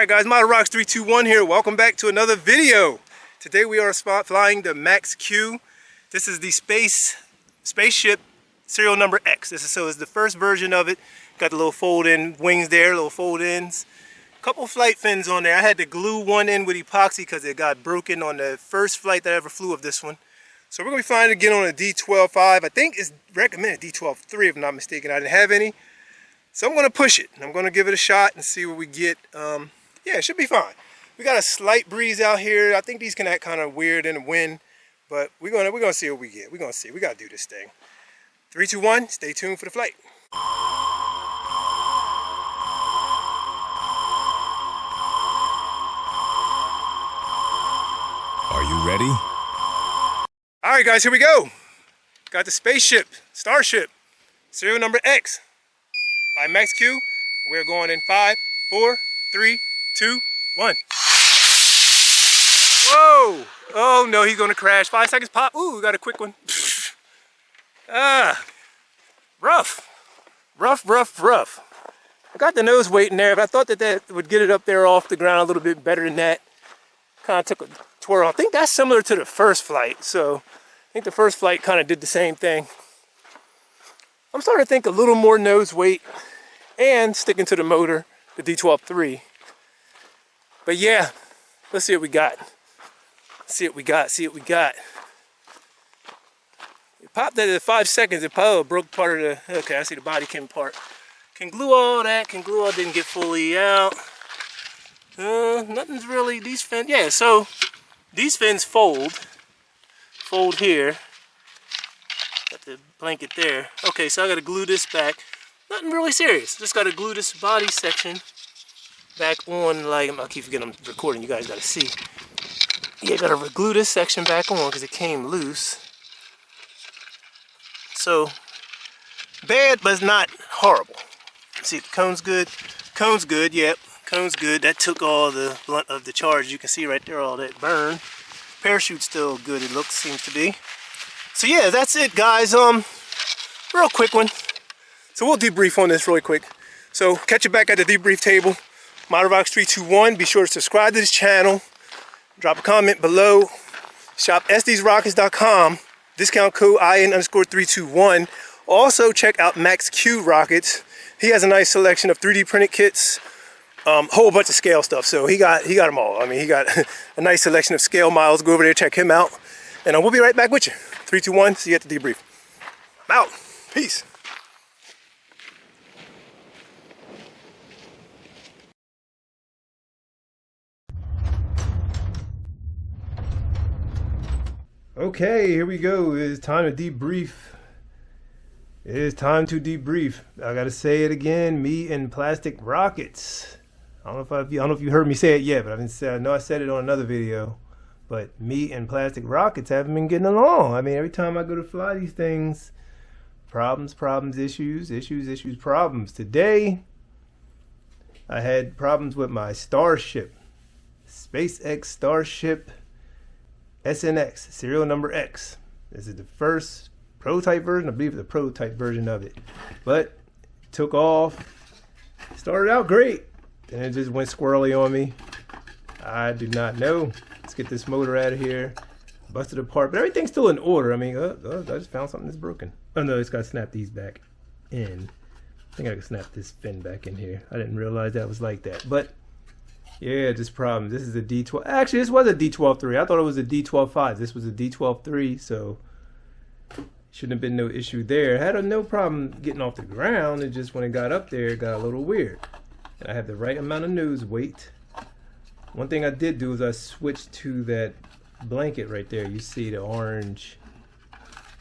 Alright guys, Motivational here. Welcome back to another video. Today we are flying the MaxQ. This is the spaceship serial number X. So it's the first version of it. Got the little fold-in wings there, little fold-ins. Couple flight fins on there. I had to glue one in with epoxy because it got broken on the first flight that I ever flew of this one. So we're going to be flying it again on a D12.5. I think it's recommended D12.3 if I'm not mistaken. I didn't have any. So I'm going to push it. I'm going to give it a shot and see what we get. Yeah, it should be fine. We got a slight breeze out here. I think these can act kind of weird in the wind. But we're gonna see what we get. We're going to see. We got to do this thing. 3, 2, 1. Stay tuned for the flight. Are you ready? Alright guys, here we go. Got the spaceship, Starship, serial number X by MaxQ. We're going in 5, 4, 3, 2, 1. Whoa! Oh no, he's gonna crash. 5 seconds pop. Ooh, we got a quick one. Rough. I got the nose weight in there, but I thought that would get it up there off the ground a little bit better than that. Kind of took a twirl. I think that's similar to the first flight. So I think the first flight kind of did the same thing. I'm starting to think a little more nose weight and sticking to the motor, the D12.3. But yeah, let's see what we got. See what we got. It popped at 5 seconds. It probably broke part of the, okay, I see the body came apart. Can glue all that, didn't get fully out. Nothing's really, these fins, yeah, so these fins fold here. Got the blanket there. Okay, so I gotta glue this back. Nothing really serious. Just gotta glue this body section back on, like, I keep forgetting I'm recording, you guys gotta see. Yeah, gotta glue this section back on because it came loose. So, bad, but it's not horrible. See, the cone's good. Cone's good, yep. Cone's good. That took all the blunt of the charge. You can see right there all that burn. Parachute's still good, it looks, seems to be. So yeah, that's it guys. Real quick one. So we'll debrief on this really quick. So catch you back at the debrief table. Motivational. Be sure to subscribe to this channel. Drop a comment below. Shop sdsrockets.com. Discount code IN_321. Also check out MaxQ Rockets. He has a nice selection of 3D printed kits. Whole bunch of scale stuff, so he got them all. I mean, he got a nice selection of scale models. Go over there, check him out, and we'll be right back with you. 3, 2, 1. See you at the debrief. I'm out. Peace. Okay, here we go. It's time to debrief. It is time to debrief. I gotta say it again. Me and Plastic Rockets. I don't know if you heard me say it yet, but I know I said it on another video. But me and Plastic Rockets haven't been getting along. I mean, every time I go to fly these things, problems, issues, problems. Today, I had problems with my Starship, SpaceX Starship SNx, serial number X. This is the first prototype version. I believe the prototype version of it. But it took off. Started out great. And it just went squirrely on me. I do not know. Let's get this motor out of here. Busted apart, but everything's still in order. I mean, I just found something that's broken. Oh no, it's got to snap these back in. I think I can snap this fin back in here. I didn't realize that was like that. But yeah, this problem. This is a D12. Actually, this was a D12.3. I thought it was a D12.5. This was a D12.3, so shouldn't have been no issue there. I had no problem getting off the ground. It just when it got up there, it got a little weird. And I had the right amount of nose weight. One thing I did do is I switched to that blanket right there. You see the orange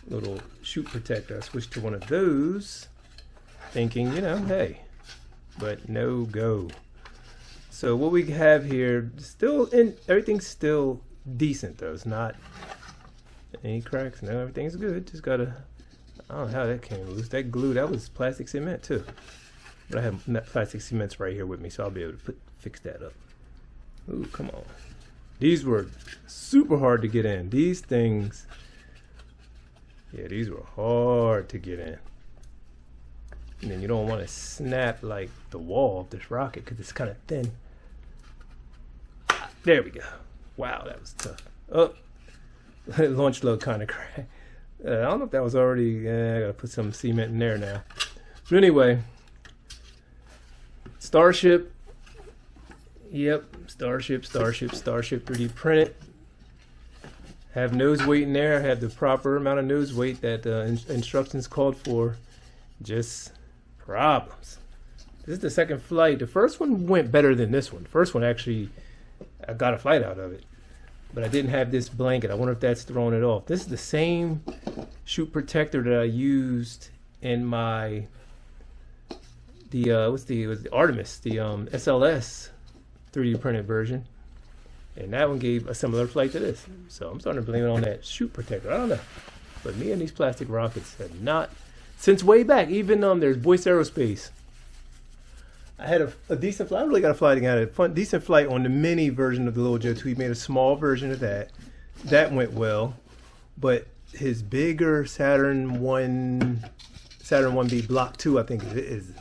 little chute protector. I switched to one of those, thinking, you know, hey, but no go. So what we have here, still in everything's still decent though. It's not any cracks. No, everything's good. Just gotta, I don't know how that came loose. That glue, that was plastic cement too. But I have plastic cements right here with me, so I'll be able to fix that up. Ooh, come on. These were super hard to get in. These things, yeah, these were hard to get in. And then you don't want to snap like the wall of this rocket because it's kind of thin. There we go. Wow, that was tough. Oh, launch load kind of cracked. I don't know if that was already. I gotta put some cement in there now. But anyway, Starship. Yep, Starship 3D printed. Have nose weight in there. Have the proper amount of nose weight that instructions called for. Just problems. This is the second flight. The first one went better than this one. The first one actually, I got a flight out of it. But I didn't have this blanket. I wonder if that's throwing it off. This is the same chute protector that I used in my was the Artemis, the SLS 3D printed version. And that one gave a similar flight to this. So I'm starting to blame it on that chute protector. I don't know. But me and these plastic rockets have not, since way back, even there's Voice Aerospace. I had a decent flight. I really got a flight out of it. Decent flight on the mini version of the little jet. We made a small version of that. That went well. But his bigger Saturn 1B Block 2, I think, is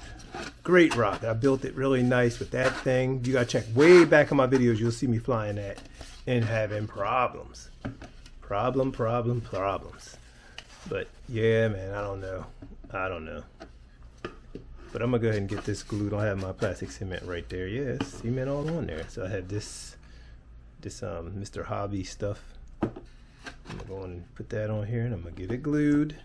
great rocket. I built it really nice with that thing. You gotta check way back in my videos. You'll see me flying that and having problems. Problems. But yeah, man, I don't know. But I'm gonna go ahead and get this glued. I have my plastic cement right there. Yeah, cement all on there. So I have this Mr. Hobby stuff. I'm gonna go on and put that on here, and I'm gonna get it glued.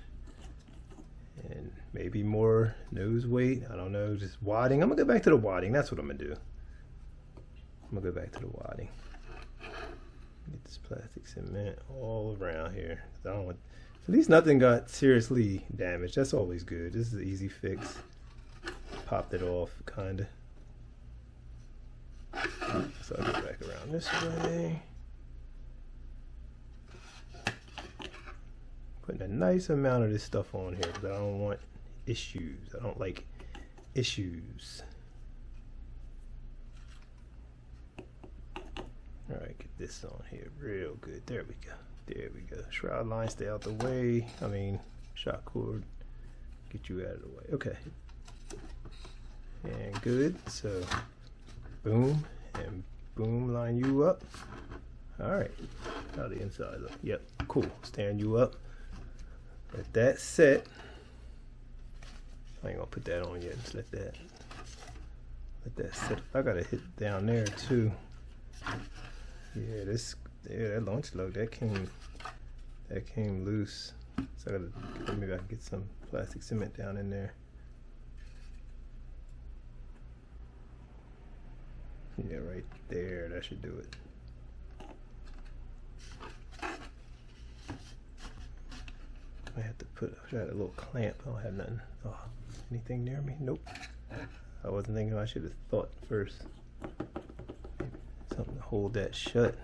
And maybe more nose weight. I don't know, just wadding. I'm gonna go back to the wadding. That's what I'm gonna do. I'm gonna go back to the wadding. Get this plastic cement all around here. I don't want. At least nothing got seriously damaged. That's always good. This is an easy fix. Popped it off, kinda. So I'll go back around this way. Putting a nice amount of this stuff on here because I don't want issues. I don't like issues. All right, get this on here real good. There we go. There we go. Shroud line, stay out the way. I mean, shock cord, get you out of the way. Okay. And good. So, boom and boom, line you up. All right. How the inside look? Yep. Cool. Stand you up. Let that set. I ain't gonna put that on yet. Just let that set. I gotta hit down there too. Yeah, that launch load that came loose. So I gotta maybe I can get some plastic cement down in there. Yeah, right there. That should do it. I have to I had a little clamp. I don't have nothing. Oh, anything near me? Nope. I wasn't thinking. I should have thought first. Maybe something to hold that shut.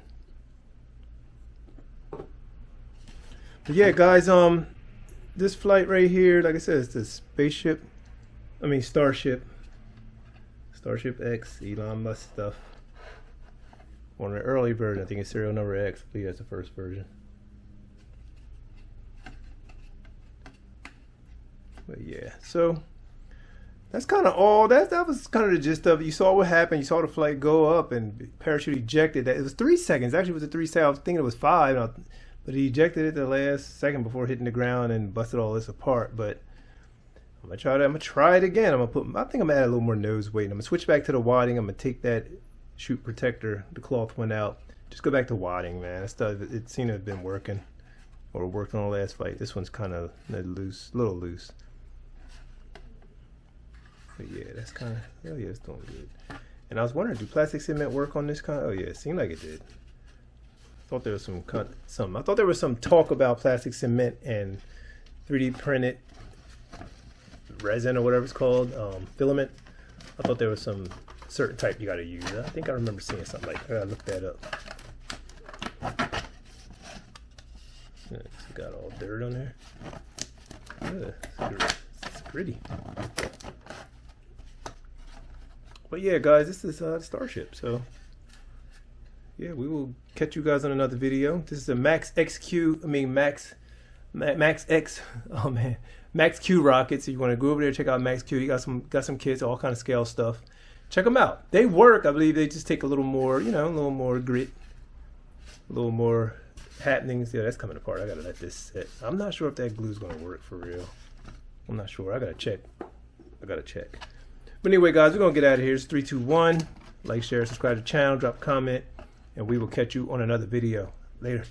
But yeah, guys. This flight right here, like I said, it's the Starship X, Elon Musk stuff. One of the early version. I think it's serial number X. I believe that's the first version. But yeah, so that's kind of all. That was kind of the gist of it. You saw what happened. You saw the flight go up and parachute ejected. That it was 3 seconds. Actually, it was a 3 seconds. I was thinking it was 5, but he ejected it the last second before hitting the ground and busted all this apart. But I'm gonna try it again. I think I'm gonna add a little more nose weight. I'm gonna switch back to the wadding. I'm gonna take that chute protector, the cloth went out. Just go back to wadding, man. That stuff, it seemed to have been working, or worked on the last flight. This one's kind of loose, a little loose. But yeah, that's kind of, oh yeah, it's doing good. And I was wondering, do plastic cement work on this kind? Oh yeah, it seemed like it did. I thought there was I thought there was some talk about plastic cement and 3D printed resin or whatever it's called, filament. I thought there was some certain type you got to use. I think I remember seeing something like that. I gotta look that up. It's got all dirt on there. It's pretty. But yeah, guys, this is Starship. So yeah, we will catch you guys on another video. This is a MaxQ. I mean Max X. Oh man, MaxQ rocket. So you want to go over there, check out MaxQ. You got some kits, all kind of scale stuff. check them out. They work. I believe they just take a little more, you know, a little more grit, a little more happenings. Yeah, that's coming apart. I gotta let this sit. I'm not sure if that glue is gonna work for real. I'm not sure. I gotta check. But anyway, guys, we're gonna get out of here. It's 3, 2, 1. Like, share, subscribe to the channel, drop a comment, and we will catch you on another video. Later.